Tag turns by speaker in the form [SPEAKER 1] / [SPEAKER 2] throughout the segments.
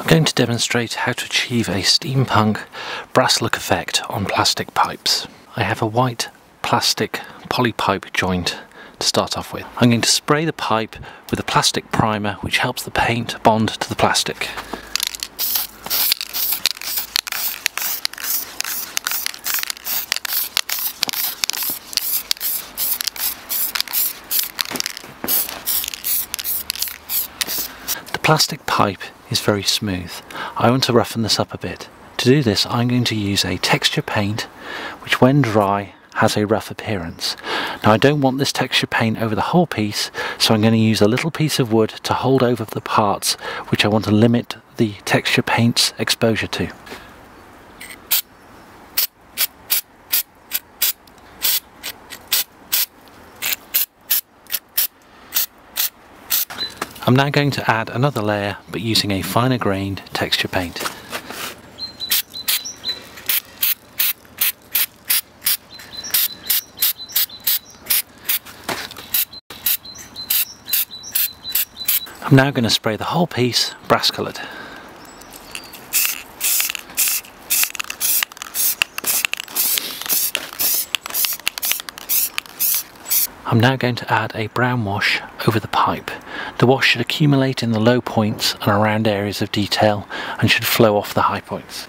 [SPEAKER 1] going to demonstrate how to achieve a steampunk brass look effect on plastic pipes. I have a white plastic poly pipe joint to start off with. I'm going to spray the pipe with a plastic primer which helps the paint bond to the plastic. The plastic pipe is very smooth. I want to roughen this up a bit. To do this, I'm going to use a texture paint which when dry has a rough appearance. Now I don't want this texture paint over the whole piece, so I'm going to use a little piece of wood to hold over the parts which I want to limit the texture paint's exposure to. I'm now going to add another layer, but using a finer grained texture paint. I'm now going to spray the whole piece brass coloured. I'm now going to add a brown wash over the pipe. The wash should accumulate in the low points and around areas of detail and should flow off the high points.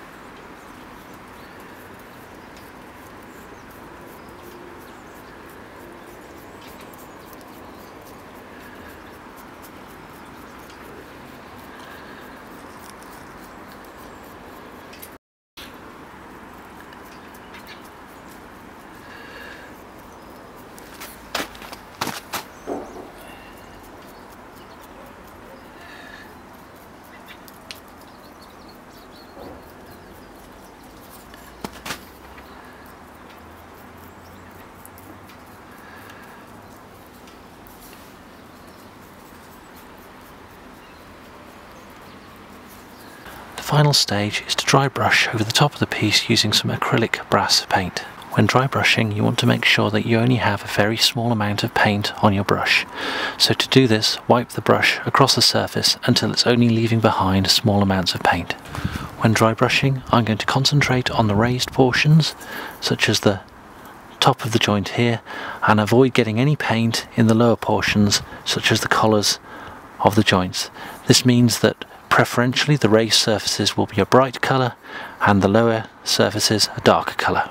[SPEAKER 1] The final stage is to dry brush over the top of the piece using some acrylic brass paint. When dry brushing, you want to make sure that you only have a very small amount of paint on your brush. So to do this, wipe the brush across the surface until it's only leaving behind small amounts of paint. When dry brushing, I'm going to concentrate on the raised portions, such as the top of the joint here, and avoid getting any paint in the lower portions, such as the collars of the joints. This means that preferentially the raised surfaces will be a bright colour and the lower surfaces a darker colour.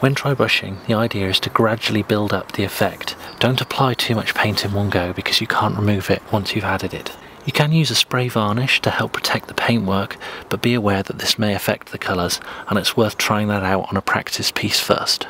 [SPEAKER 1] When dry brushing, the idea is to gradually build up the effect. Don't apply too much paint in one go because you can't remove it once you've added it. You can use a spray varnish to help protect the paintwork, but be aware that this may affect the colours and it's worth trying that out on a practice piece first.